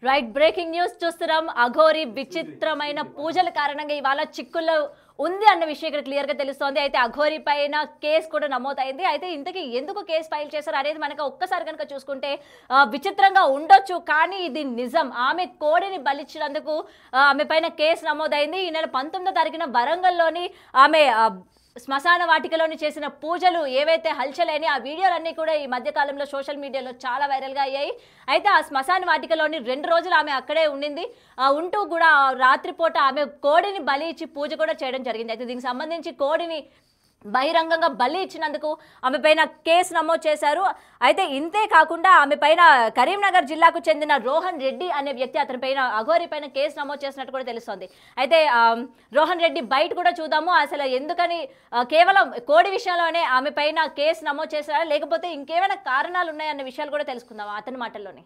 Right breaking news చూస్తున్నాం. అఘోరి విచిత్రమైన పూజల కారణంగా ఇవాళ చిక్కుల్లో ఉంది అన్న విషయం ఇక్కడ క్లియర్ గా తెలుస్తోంది. అయితే అఘోరి పైన కేసు కూడా నమోదైంది. అయితే ఇంతకీ ఎందుకు కేసు ఫైల్ చేశారు అనేది మనకు ఒక్కసారి కనుక చూసుకుంటే విచిత్రంగా ఉండొచ్చు, కానీ ఇది నిజం. ఆమె కోడిని బలిచ్చినందుకు ఆమె పైన కేసు నమోదైంది. ఈ నెల 19వ తారీఖున వరంగల్లోని ఆమె శ్మశాన వాటికలోని చేసిన పూజలు ఏవైతే హల్చలేని ఆ వీడియోలన్నీ కూడా ఈ మధ్యకాలంలో సోషల్ మీడియాలో చాలా వైరల్గా అయ్యాయి. అయితే ఆ శ్మశాన వాటికలోని 2 రోజులు ఆమె అక్కడే ఉండింది. ఉంటూ కూడా రాత్రిపూట ఆమె కోడిని బలి ఇచ్చి పూజ కూడా చేయడం జరిగింది. అయితే దీనికి సంబంధించి కోడిని బహిరంగంగా బలి ఇచ్చినందుకు ఆమె పైన కేసు నమోదు చేశారు. అయితే ఇంతే కాకుండా ఆమె పైన కరీంనగర్ జిల్లాకు చెందిన రోహన్ రెడ్డి అనే వ్యక్తి అతని పైన అఘోరి పైన కేసు నమోదు చేసినట్టు కూడా తెలుస్తోంది. అయితే రోహన్ రెడ్డి బయట కూడా చూద్దాము, అసలు ఎందుకని కేవలం కోడి విషయంలోనే ఆమె పైన కేసు నమోదు చేశారా లేకపోతే ఇంకేమైనా కారణాలు ఉన్నాయన్న విషయాలు కూడా తెలుసుకుందాం అతని మాటల్లోనే.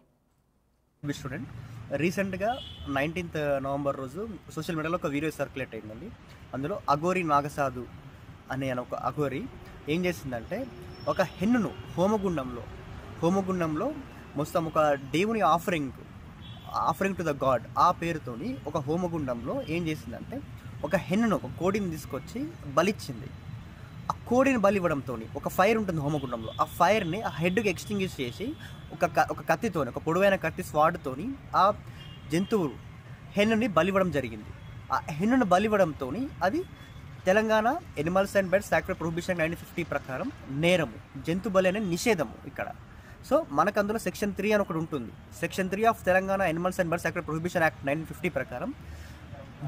స్టూడెంట్ రీసెంట్గా 19th నవంబర్ రోజు సోషల్ మీడియాలో ఒక వీడియో సర్క్యులేట్ అయిందండి. అందులో అఘోరి నాగసాధు అనే ఒక అఘోరి ఏం చేసిందంటే ఒక హెన్నును హోమగుండంలో మొత్తం ఒక దేవుని ఆఫరింగ్ టు ద గాడ్ ఆ పేరుతోని ఒక హోమగుండంలో ఏం చేసిందంటే ఒక హెన్నును ఒక కోడిని తీసుకొచ్చి బలిచ్చింది. ఆ కోడిని బలి ఇవ్వడంతో ఒక ఫైర్ ఉంటుంది హోమగుండంలో, ఆ ఫైర్ని ఆ హెడ్కి ఎక్స్టింగ్విష్ చేసి ఒక కత్తితోని ఒక పొడవైన కత్తి స్వాడ్తోని ఆ జంతువు హెన్నుని బలివ్వడం జరిగింది. ఆ హెన్నును బలివ్వడంతో అది Telangana animals and birds act prohibition 1950 ప్రకారం నేరము, జంతు బలి అనే నిషేధము ఇక్కడ. సో మనకు అందులో సెక్షన్ 3 అని ఒకటి ఉంటుంది. Section 3 of Telangana animals and birds act prohibition act 1950 ప్రకారం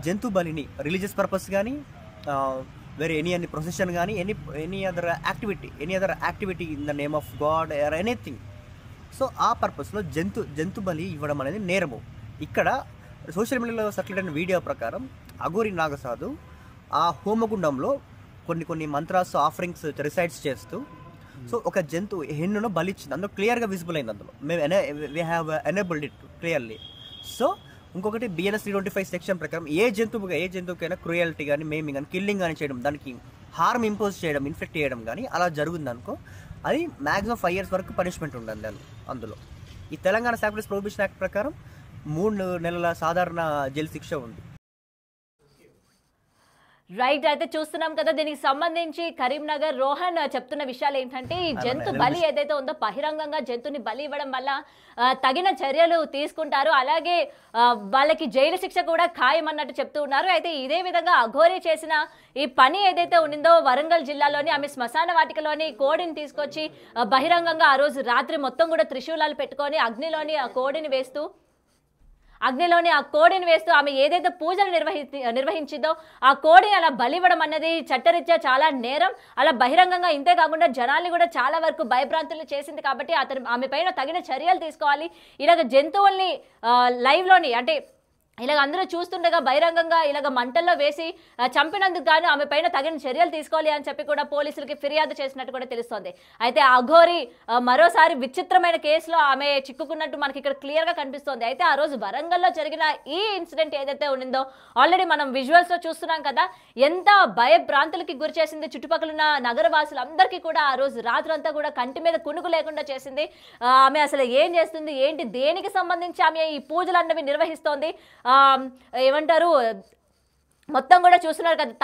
జంతు బలిని రిలీజియస్ పర్పస్ కానీ వేరే ఎనీ ప్రొసెషన్ కానీ any other activity in the name of God or anything, so ఆ పర్పస్లో జంతు బలి ఇవ్వడం అనేది నేరము. ఇక్కడ సోషల్ మీడియాలో సర్క్యులేట్ అయిన వీడియో ప్రకారం అఘోరి నాగసాధు ఆ హోమగుండంలో కొన్ని మంత్రాస్ ఆఫరింగ్స్ రిసైడ్స్ చేస్తూ సో ఒక జంతువు హెన్నును బలిచ్చింది. అందులో క్లియర్గా విజిబుల్ అయింది. అందులో we have enabled it clearly. So ఇంకొకటి BNS 325 సెక్షన్ ప్రకారం ఏ జంతువుకైనా క్రూయల్టీ కానీ మేమింగ్ కానీ కిల్లింగ్ కానీ చేయడం, దానికి హార్మ్ ఇంపోజ్ చేయడం, ఇన్ఫెక్ట్ చేయడం కానీ అలా జరుగుందనుకో అది మ్యాక్సిమం 5 years వరకు పనిష్మెంట్ ఉండండి అందులో. ఈ తెలంగాణ శానిటరీ ప్రొహిబిషన్ యాక్ట్ ప్రకారం 3 నెలల సాధారణ జైలు శిక్ష ఉంది. రైట్, అయితే చూస్తున్నాం కదా, దీనికి సంబంధించి కరీంనగర్ రోహన్ చెప్తున్న విషయాలు ఏంటంటే ఈ జంతు బలి ఏదైతే ఉందో బహిరంగంగా జంతుని బలి ఇవ్వడం వల్ల తగిన చర్యలు తీసుకుంటారు, అలాగే వాళ్ళకి జైలు శిక్ష కూడా ఖాయమన్నట్టు చెప్తూ ఉన్నారు. అయితే ఇదే విధంగా అఘోరి చేసిన ఈ పని ఏదైతే ఉండిందో వరంగల్ జిల్లాలోని ఆమె శ్మశాన వాటికలోని కోడిని తీసుకొచ్చి బహిరంగంగా ఆ రోజు రాత్రి మొత్తం కూడా త్రిశూలాలు పెట్టుకొని అగ్నిలోని ఆ కోడిని వేస్తూ ఆమె ఏదైతే పూజలు నిర్వహించిందో ఆ కోడిని అలా బలివ్వడం అన్నది చట్టరీత్యా చాలా నేరం. అలా బహిరంగంగా ఇంతే కాకుండా జనాల్ని కూడా చాలా వరకు భయభ్రాంతులు చేసింది. కాబట్టి ఆమె పైన తగిన చర్యలు తీసుకోవాలి. ఇలాగ జంతువుల్ని లైవ్లోని అంటే ఇలాగ అందరూ చూస్తుండగా బహిరంగంగా ఇలాగ మంటల్లో వేసి చంపినందుకు గాను ఆమె పైన తగిన చర్యలు తీసుకోవాలి అని చెప్పి కూడా పోలీసులకి ఫిర్యాదు చేసినట్టు కూడా తెలుస్తోంది. అయితే అఘోరి మరోసారి విచిత్రమైన కేసులో ఆమె చిక్కుకున్నట్టు మనకి ఇక్కడ క్లియర్గా కనిపిస్తోంది. అయితే ఆ రోజు వరంగల్లో జరిగిన ఈ ఇన్సిడెంట్ ఏదైతే ఉండిందో ఆల్రెడీ మనం విజువల్స్లో చూస్తున్నాం కదా, ఎంత భయభ్రాంతులకి గురి చేసింది. చుట్టుపక్కల ఉన్న నగరవాసులందరికీ కూడా ఆ రోజు రాత్రంతా కూడా కంటి మీద కునుకు లేకుండా చేసింది. ఆమె అసలు ఏం చేస్తుంది ఏంటి, దేనికి సంబంధించి ఆమె ఈ పూజలు అన్నవి నిర్వహిస్తోంది, ఏమంటారు మొత్తం కూడా చూస్తున్నారు కదా,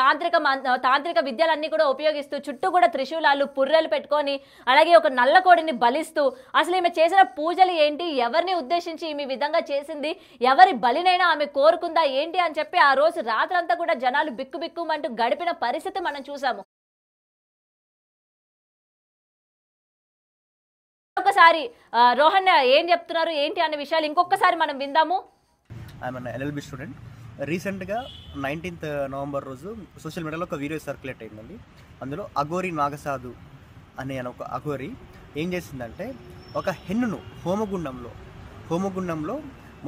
తాంత్రిక విద్యలన్నీ కూడా ఉపయోగిస్తూ చుట్టూ కూడా త్రిశూలాలు పుర్రెలు పెట్టుకొని అలాగే ఒక నల్ల కోడిని బలిస్తూ అసలు ఈమె చేసిన పూజలు ఏంటి, ఎవరిని ఉద్దేశించి ఈమె విధంగా చేసింది, ఎవరి బలినైనా ఆమె కోరుకుందా ఏంటి అని చెప్పి ఆ రోజు రాత్రంతా కూడా జనాలు బిక్కుబిక్కుమంటూ గడిపిన పరిస్థితి మనం చూసాము. ఒకసారి రోహన్ ఏం చెప్తున్నారు ఏంటి అనే విషయాలు ఇంకొకసారి మనం విందాము. I'm an LLB student. రీసెంట్గా 19th నవంబర్ రోజు సోషల్ మీడియాలో ఒక వీడియో సర్క్యులేట్ అయిందండి. అందులో అఘోరి నాగసాధు అనే ఒక అఘోరి ఏం చేసిందంటే ఒక హెన్నును హోమగుండంలో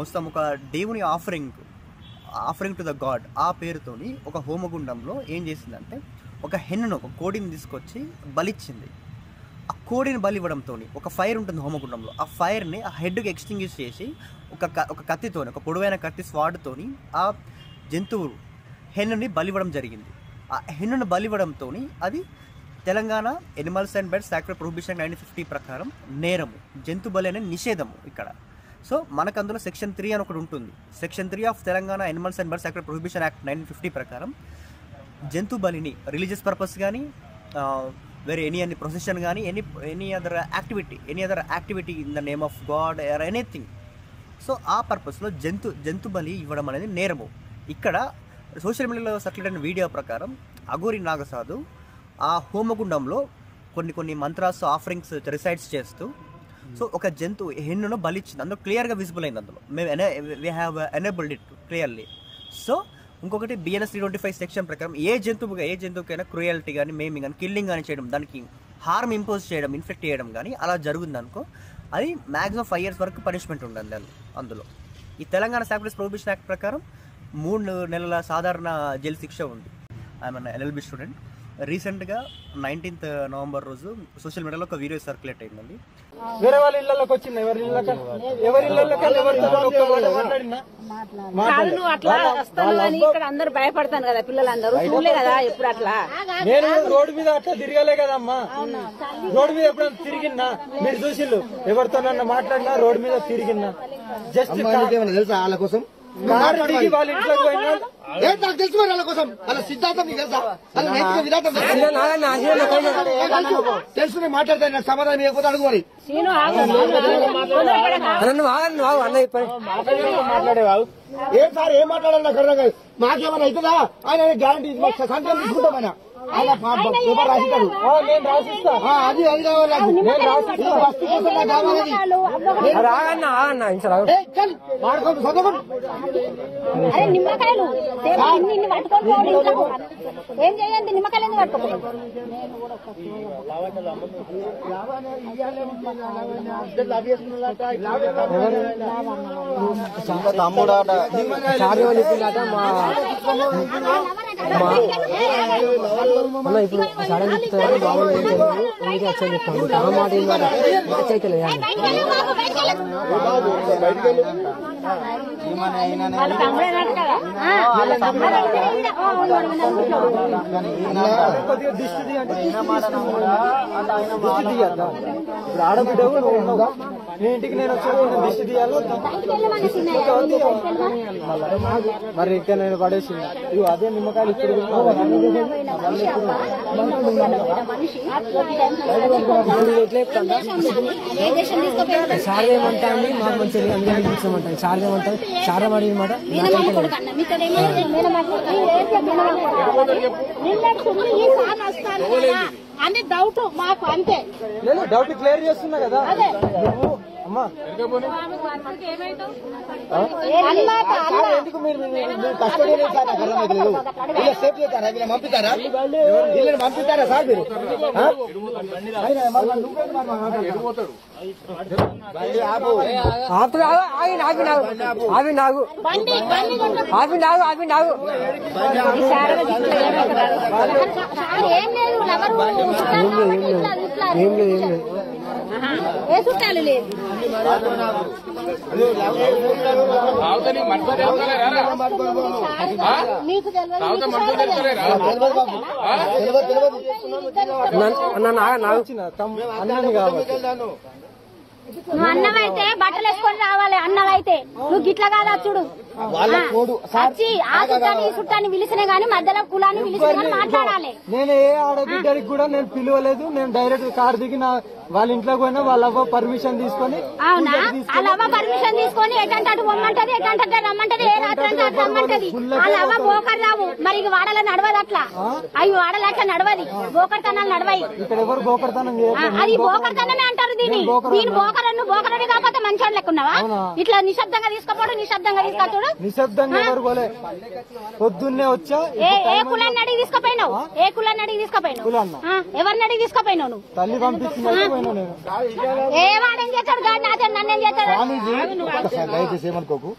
మొత్తం ఒక దేవుని ఆఫరింగ్ టు ద గాడ్ ఆ పేరుతోని ఒక హోమగుండంలో ఏం చేసిందంటే ఒక హెన్నును ఒక కోడిని తీసుకొచ్చి బలిచ్చింది. ఆ కోడిని బలి ఇవ్వడంతో ఒక ఫైర్ ఉంటుంది హోమగుండంలో, ఆ ఫైర్ని ఆ హెడ్కి ఎక్స్టింగ్విష్ చేసి ఒక కత్తితోని ఒక పొడవైన కత్తి స్వాడ్తోని ఆ జంతువు హెన్నుని బలివ్వడం జరిగింది. ఆ హెన్నును బలివ్వడంతో అది Telangana animals and birds act prohibition 1950 ప్రకారం నేరము, జంతు బలి అనే నిషేధము ఇక్కడ. సో మనకు అందులో సెక్షన్ 3 అని ఒకటి ఉంటుంది. Section 3 of Telangana animals and birds act prohibition act 1950 ప్రకారం జంతు బలిని రిలీజియస్ పర్పస్ కానీ వేరే ఎనీ ప్రొసెషన్ కానీ any other activity in the name of God or anything, so ఆ పర్పస్లో జంతు బలి ఇవ్వడం అనేది నేరము. ఇక్కడ సోషల్ మీడియాలో సర్క్యులేట్ అయిన వీడియో ప్రకారం అఘోరి నాగసాధు ఆ హోమగుండంలో కొన్ని మంత్రాస్ ఆఫరింగ్స్ రిసైడ్స్ చేస్తూ సో ఒక హెన్నును బలిచ్చింది. అందులో క్లియర్గా విజిబుల్ అయింది. అందులో మేము we have enabled it clearly. So ఇంకొకటి BNS 325 సెక్షన్ ప్రకారం ఏ జంతువుకైనా క్రూయల్టీ కానీ మేమింగ్ కానీ కిల్లింగ్ కానీ చేయడం, దానికి హార్మ్ ఇంపోజ్ చేయడం, ఇన్ఫెక్ట్ చేయడం కానీ అలా జరుగుతుంది అనుకో, అది మ్యాక్సిమం 5 years వరకు పనిష్మెంట్ ఉండదు అందులో. ఈ తెలంగాణ శానిటరీ ప్రొహిబిషన్ యాక్ట్ ప్రకారం 3 నెలల సాధారణ జైలు శిక్ష ఉంది. I'm LLB student. రీసెంట్గా 19th November రోజు సోషల్ మీడియాలో ఒక వీడియో సర్క్యులేట్ అయిందండి. వేరే వాళ్ళ ఇళ్ళకి వచ్చింది, ఎవరి అట్లా వస్తాను అని ఇక్కడ అందరు భయపడతాను కదా, పిల్లలందరూ చూడలే కదా ఎప్పుడు అట్లా. నేను రోడ్డు మీద అట్లా తిరగలే కదమ్మా, రోడ్డు మీద ఎప్పుడైనా తిరిగినా మీరు చూసిళ్ళు, ఎవరితోనన్నా మాట్లాడినా రోడ్డు మీద తిరిగినా జస్ట్ తెలుసా వాళ్ళ కోసం కారు దిగి వాళ్ళ ఇంట్లోకి పోయినా నాకు తెలుసు మరి వాళ్ళ కోసం వాళ్ళ సిద్ధాంతం నీకు తెలుసా, వాళ్ళ నైతిక విధానం తెలుసు. నేను మాట్లాడతాను, నాకు సమాధానం ఇవ్వకపోతే అడుగు మరి. ఏం సార్ ఏం మాట్లాడాలి నాకు అర్థం కాదు. మాకేమైనా అవుతుందా? ఆయన గ్యారంటీ సంఖ్య తీసుకుంటాం. ఆయన పేపర్ రాసిస్తాడు, నేను రాసిస్తా. అది కావాలి వస్తు కోసం నాకు కావాలి. వాడుకోండి చదవకుండా నిమ్మకాయలు ఏం చేయండి, నిమ్మకాయలు ఎందుకు పట్టుకోండి. తమ్ముడా ఇప్పుడు సడన్ చెప్తారు బాబు వచ్చి చెప్తాను ఆ మాట అయితే ఆడబిడ్డవు నీ ఇంటికి నేను వచ్చాను, దిష్టి తీయాలి మరి ఇంకా నేను పడేసింది. ఇవి అదే నిమ్మకాయలు ఇప్పుడు సార్ ఏమంటా అండి మాకు మంచిగా అందరికీ సార్ ఏమంటా సార్ అడిగిన మాట అని డౌట్ మాకు అంతే. నేను డౌట్ క్లియర్ చేస్తున్నా కదా అమ్మా. ఎందుకు మీరు కస్టడీ సేఫ్ చేస్తారా? వీళ్ళని పంపిస్తారా? వీళ్ళని పంపిస్తారా సార్ మీరు? ఏ చుట్టాలు లేదు మీకు అన్నాను కాబట్టి నువ్వు అన్నం అయితే బట్టలు వేసుకొని రావాలి. అన్నం అయితే నువ్వు గిట్ల కాదా చూడు, వచ్చి ఆ చుట్టాన్ని ఈ చుట్టాన్ని పిలిచినా గానీ మధ్యలో కులాన్ని పిలిచినా గానీ మాట్లాడాలి. నేను ఏ ఆడబిడ్డకి కూడా నేను పిలవలేదు. నేను డైరెక్ట్ కార్ దిగి వాళ్ళ ఇంట్లోకి పోయినా వాళ్ళ అవ్వ పర్మిషన్ తీసుకొని. అవునా? వాళ్ళ అవ్వ పర్మిషన్ తీసుకొని ఎటంటే అటు పొమ్మంటది, ఎటంటే రమ్మంటది, ఏ రాత్రి అంటే అటు రమ్మంటది. వాళ్ళ అవ్వ బోకర్ రావు మరి వాడల నడవదు అట్లా. అవి వాడలు అట్లా నడవది, బోకర్తనాలు నడవయి. ఇక్కడ ఎవరు బోకర్తనం అది బోకర్తనమే అంటారు దీన్ని. దీని బోకరన్ను బోకరని కాకపోతే మంచోళ్ళు లెక్కున్నావా? ఇట్లా నిశ్శబ్దంగా తీసుకోపోవడం, నిశ్శబ్దంగా తీసుకొచ్చాడు. నిశ్శబ్దంగా ఎవరు పోలే, పొద్దున్నే వచ్చా. ఏ కులాన్ని అడిగి తీసుకుపోయినావు? ఏ కులాన్ని అడిగి తీసుకుపోయినావు? ఎవరిని అడిగి తీసుకుపోయినావు నువ్వు? తల్లి పంపించిన ఏ వాడేం చేస్తాడు కానీ నాతో నన్నేం చేస్తాడు? దయచేసి ఏమనుకోకు.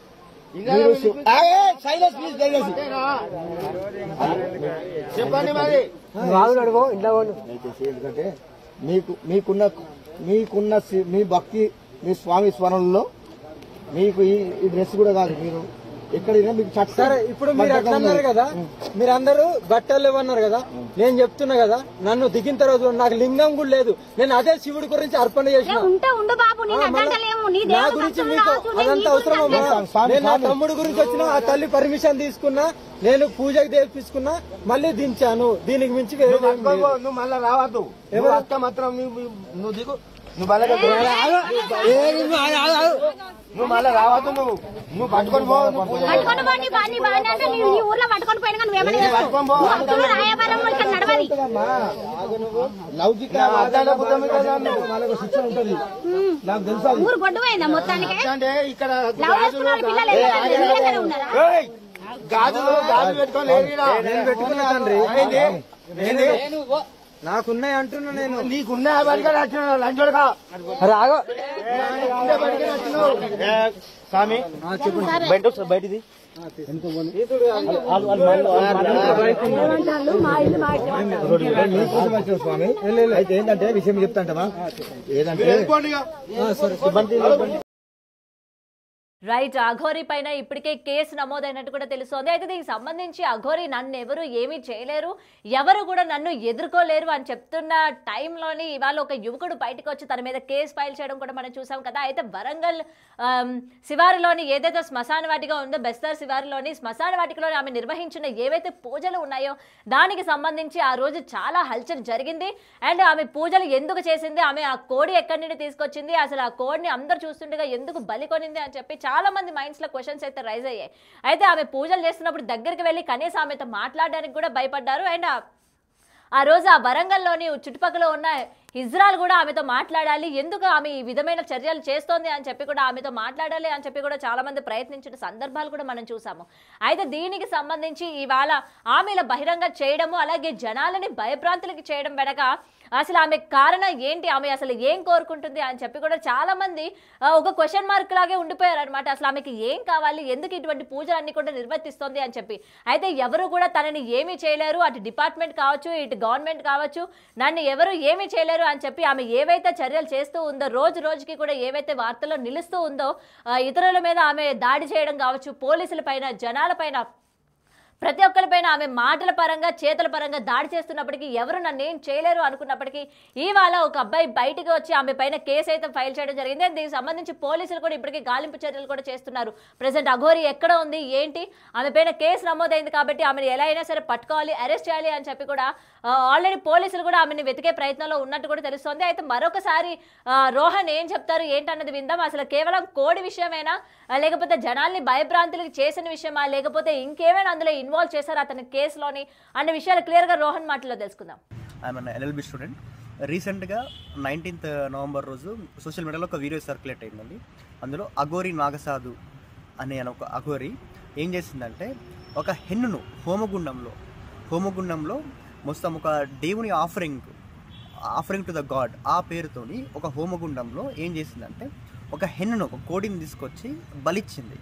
చెప్పండి మరి ఎందుకంటే మీకున్న మీ భక్తి, మీ స్వామి స్మరణలో మీకు ఈ డ్రెస్ కూడా కాదు. మీరు ఎక్కడైనా మీకు చట్టం. సరే ఇప్పుడు మీరు అట్లా అన్నారు కదా, మీరందరూ బట్టలు ఇవ్వన్నారు కదా, నేను చెప్తున్నా కదా, నన్ను దిగిన తర్వాత నాకు లింగం కూడా లేదు, నేను అదే శివుడి గురించి అర్పణ చేసిన. నా గురించి మీకు అదంతా అవసరమమ్మా. నేను నా తమ్ముడు గురించి వచ్చిన ఆ తల్లి పర్మిషన్ తీసుకున్నా, నేను పూజకి తెప్పించుకున్నా, మళ్ళీ దించాను. దీనికి మించి నువ్వు మళ్ళా రావద్దు. ఎవరు అక్క మాత్రం నువ్వు దిగు, నువ్వు మళ్ళీ రావద్దు. నువ్వు పట్టుకొని పో, ఊర్లో పట్టుకొని పోయినా శిక్షణ ఉంటుంది నాకు తెలుసా. ఊరు గొడ్డు పోయిందా మొత్తానికి? అంటే ఇక్కడ గాజులు పెట్టుకోలేదు. నేను పెట్టుకున్నా తండ్రి, నాకున్నాయి అంటున్నా. నేను నీకున్నాయి లంచోడుగా రాగో స్వామి బయటిది స్వామి. అయితే ఏంటంటే విషయం చెప్తాంటమా, ఏదంటే రైట్, అఘోరి పైన ఇప్పటికే కేసు నమోదైనట్టు కూడా తెలుస్తోంది. అయితే దీనికి సంబంధించి అఘోరి నన్ను ఎవరు ఏమీ చేయలేరు, ఎవరు కూడా నన్ను ఎదుర్కోలేరు అని చెప్తున్న టైంలోని ఇవాళ ఒక యువకుడు బయటకు వచ్చి తన మీద కేసు ఫైల్ చేయడం కూడా మనం చూసాం కదా. అయితే వరంగల్ శివారులోని ఏదైతే శ్మశాన వాటిగా ఉందో, బెస్తర్ శివారులోని శ్మశాన వాటికలోని ఆమె నిర్వహించిన ఏవైతే పూజలు ఉన్నాయో దానికి సంబంధించి ఆ రోజు చాలా హల్చల్ జరిగింది. అండ్ ఆమె పూజలు ఎందుకు చేసింది, ఆమె ఆ కోడి ఎక్కడి నుండి తీసుకొచ్చింది, అసలు ఆ కోడిని అందరూ చూస్తుండగా ఎందుకు బలి కొనింది అని చెప్పి చాలా మంది మైండ్స్ లో క్వశ్చన్స్ అయితే రైజ్ అయ్యాయి. అయితే ఆమె పూజలు చేస్తున్నప్పుడు దగ్గరికి వెళ్ళి కనీసం ఆమెతో మాట్లాడడానికి కూడా భయపడ్డారు. అండ్ ఆ రోజు ఆ వరంగల్లోని చుట్టుపక్కల ఉన్న ఇజ్రాయల్ కూడా ఆమెతో మాట్లాడాలి, ఎందుకు ఆమె ఈ విధమైన చర్యలు చేస్తోంది అని చెప్పి కూడా ఆమెతో మాట్లాడాలి అని చెప్పి కూడా చాలా మంది ప్రయత్నించిన సందర్భాలు కూడా మనం చూసాము. అయితే దీనికి సంబంధించి ఇవాళ ఆమెల బహిరంగ చేయడము, అలాగే జనాలని భయభ్రాంతులకి చేయడం వెనక అసలు ఆమె కారణం ఏంటి, ఆమె అసలు ఏం కోరుకుంటుంది అని చెప్పి కూడా చాలా మంది ఒక క్వశ్చన్ మార్క్ లాగే ఉండిపోయారు అనమాట. అసలు ఆమెకి ఏం కావాలి, ఎందుకు ఇటువంటి పూజలన్నీ కూడా నిర్వర్తిస్తోంది అని చెప్పి. అయితే ఎవరు కూడా తనని ఏమీ చేయలేరు, అటు డిపార్ట్మెంట్ కావచ్చు, ఇటు గవర్నమెంట్ కావచ్చు, నన్ను ఎవరు ఏమీ చేయలేరు అని చెప్పి ఆమె ఏవైతే చర్యలు చేస్తూ ఉందో, రోజు రోజుకి కూడా ఏవైతే వార్తల్లో నిలుస్తూ ఉందో, ఇతరుల మీద ఆమె దాడి చేయడం కావచ్చు, పోలీసుల పైన, జనాల పైన, ప్రతి ఒక్కరిపైన ఆమె మాటల పరంగా, చేతుల పరంగా దాడి చేస్తున్నప్పటికీ ఎవరు నన్ను ఏం చేయలేరు అనుకున్నప్పటికీ ఇవాళ ఒక అబ్బాయి బయటికి వచ్చి ఆమె పైన కేసు అయితే ఫైల్ చేయడం జరిగింది. దీనికి సంబంధించి పోలీసులు కూడా ఇప్పటికీ గాలింపు చర్యలు కూడా చేస్తున్నారు. ప్రెసెంట్ అఘోరి ఎక్కడ ఉంది, ఏంటి, ఆమె పైన కేసు నమోదైంది కాబట్టి ఆమెను ఎలా అయినా సరే పట్టుకోవాలి, అరెస్ట్ చేయాలి అని చెప్పి కూడా ఆల్రెడీ పోలీసులు కూడా ఆమెను వెతికే ప్రయత్నంలో ఉన్నట్టు కూడా తెలుస్తోంది. అయితే మరొకసారి రోహన్ ఏం చెప్తారు ఏంటన్నది విందాం. అసలు కేవలం కోడి విషయమేనా, లేకపోతే జనాల్ని భయభ్రాంతులకు చేసిన విషయమా, లేకపోతే ఇంకేమైనా అందులో ఇన్వాల్వ్ చేశారు అతని కేసులోని అన్న విషయాలు క్లియర్ గా రోహన్ మాటలో తెలుసుకుందాం. I'm LLB student. రీసెంట్గా 19th నవంబర్ రోజు సోషల్ మీడియాలో ఒక వీడియో సర్క్యులేట్ అయిందండి. అందులో అఘోరి నాగసాధు అనే ఒక అఘోరి ఏం చేసిందంటే ఒక హెన్నును హోమగుండంలో మొత్తం ఒక దేవుని ఆఫరింగ్ టు ద గాడ్ ఆ పేరుతోని ఒక హోమగుండంలో ఏం చేసిందంటే ఒక హెన్నును, ఒక కోడిని తీసుకొచ్చి బలిచ్చింది.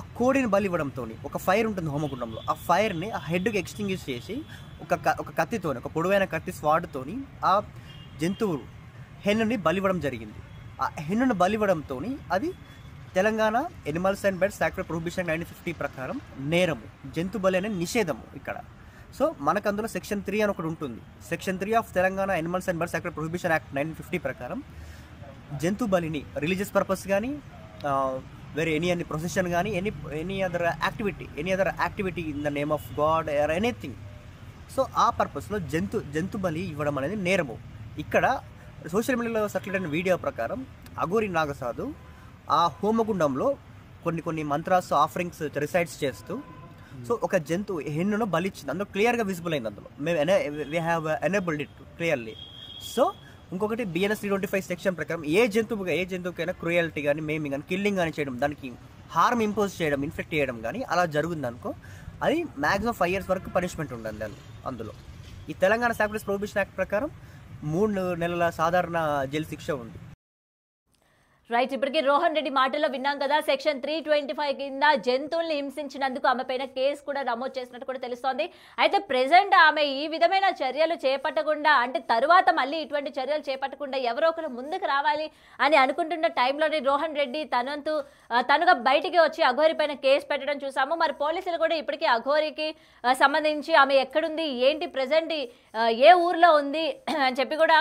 ఆ కోడిని బలి ఇవ్వడంతో ఒక ఫైర్ ఉంటుంది హోమగుండంలో, ఆ ఫైర్ని ఆ హెడ్కి ఎక్స్టింగ్విష్ చేసి ఒక కత్తితోని, ఒక పొడవైన కత్తి స్వాడ్తోని ఆ జంతువు హెన్నుని బలివ్వడం జరిగింది. ఆ హెన్నును బలివ్వడంతో అది Telangana animals and birds act prohibition 1950 ప్రకారం నేరము, జంతు బలి అనే నిషేధము ఇక్కడ. సో మనకు అందులో సెక్షన్ 3 అని ఒకటి ఉంటుంది. Section 3 of Telangana animals and birds act prohibition act 1950 ప్రకారం జంతు బలిని రిలీజియస్ పర్పస్ కానీ, వేరే ఎనీ ప్రొసెషన్ కానీ, any other activity in the name of God or anything, so ఆ పర్పస్లో జంతు బలి ఇవ్వడం అనేది నేరము. ఇక్కడ సోషల్ మీడియాలో సర్క్యులేట్ అయిన వీడియో ప్రకారం అఘోరి నాగసాధు ఆ హోమగుండంలో కొన్ని మంత్రాస్, ఆఫరింగ్స్ రిసైడ్స్ చేస్తూ సో ఒక హెన్నును బలిచ్చింది. అందులో క్లియర్గా విజిబుల్ అయింది. అందులో we have enabled it clearly. So ఇంకొకటి BNS 325 సెక్షన్ ప్రకారం ఏ జంతువుకైనా క్రూయల్టీ కానీ, మేమింగ్ కానీ, కిల్లింగ్ కానీ చేయడం, దానికి హార్మ్ ఇంపోజ్ చేయడం, ఇన్ఫెక్ట్ చేయడం కానీ అలా జరుగుతుందనుకో అది మ్యాక్సిమం 5 years వరకు పనిష్మెంట్ ఉండదు అందులో. ఈ తెలంగాణ శాక్యులర్ ప్రొహిబిషన్ యాక్ట్ ప్రకారం 3 నెలల సాధారణ జైలు శిక్ష ఉంది. రైట్, ఇప్పటికి రోహన్ రెడ్డి మాటల్లో విన్నాం కదా, సెక్షన్ 325 కింద జంతువుల్ని హింసించినందుకు ఆమె పైన కేసు కూడా నమోదు చేసినట్టు కూడా తెలుస్తోంది. అయితే ప్రెసెంట్ ఆమె ఈ విధమైన చర్యలు చేపట్టకుండా, అంటే తరువాత మళ్ళీ ఇటువంటి చర్యలు చేపట్టకుండా ఎవరో ఒకరు ముందుకు రావాలి అని అనుకుంటున్న టైంలోనే రోహన్ రెడ్డి తనుగా బయటికి వచ్చి అఘోరి పైన కేసు పెట్టడం చూసాము. మరి పోలీసులు కూడా ఇప్పటికీ అఘోరికి సంబంధించి ఆమె ఎక్కడుంది, ఏంటి, ప్రెసెంట్ ఏ ఊర్లో ఉంది అని చెప్పి కూడా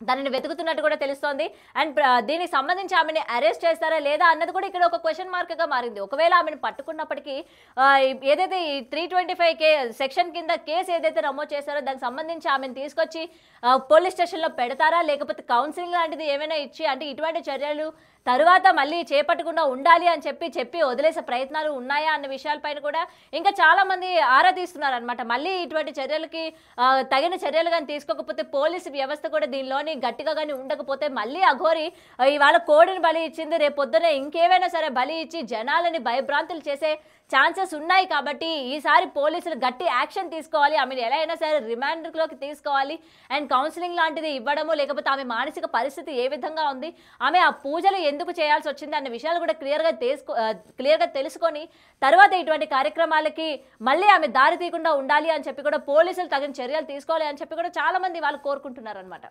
దానిని వెతుకుతున్నట్టు కూడా తెలుస్తోంది. అండ్ దీనికి సంబంధించి ఆమెను అరెస్ట్ చేస్తారా లేదా అన్నది కూడా ఇక్కడ ఒక క్వశ్చన్ మార్క్ గా మారింది. ఒకవేళ ఆమెను పట్టుకున్నప్పటికీ ఏదైతే ఈ 325 సెక్షన్ కింద కేసు ఏదైతే నమోదు చేస్తారో దానికి సంబంధించి ఆమెను తీసుకొచ్చి పోలీస్ స్టేషన్లో పెడతారా, లేకపోతే కౌన్సిలింగ్ లాంటిది ఏమైనా ఇచ్చి, అంటే ఇటువంటి చర్యలు తరువాత మళ్ళీ చేపట్టకుండా ఉండాలి అని చెప్పి వదిలేసే ప్రయత్నాలు ఉన్నాయా అన్న విషయాలపైన కూడా ఇంకా చాలా మంది ఆరా తీస్తున్నారు అనమాట. మళ్ళీ ఇటువంటి చర్యలకి తగిన చర్యలు కానీ తీసుకోకపోతే, పోలీసు వ్యవస్థ కూడా దీనిలోని గట్టిగా కానీ ఉండకపోతే, మళ్ళీ అఘోరి ఇవాళ కోడిని బలి ఇచ్చింది, రేపు పొద్దున ఇంకేమైనా సరే బలి ఇచ్చి జనాలని భయభ్రాంతులు చేసే ఛాన్సెస్ ఉన్నాయి. కాబట్టి ఈసారి పోలీసులు గట్టి యాక్షన్ తీసుకోవాలి, ఆమెను ఎలా అయినా సరే రిమాండ్లోకి తీసుకోవాలి. అండ్ కౌన్సిలింగ్ లాంటిది ఇవ్వడము, లేకపోతే ఆమె మానసిక పరిస్థితి ఏ విధంగా ఉంది, ఆమె ఆ పూజలు ఎందుకు చేయాల్సి వచ్చింది అన్న విషయాలు కూడా క్లియర్గా తెలుసుకొని తర్వాత ఇటువంటి కార్యక్రమాలకి మళ్ళీ ఆమె దారి తీయకుండా ఉండాలి అని చెప్పి కూడా పోలీసులు తగిన చర్యలు తీసుకోవాలి అని చెప్పి కూడా చాలా మంది వాళ్ళు కోరుకుంటున్నారు అనమాట.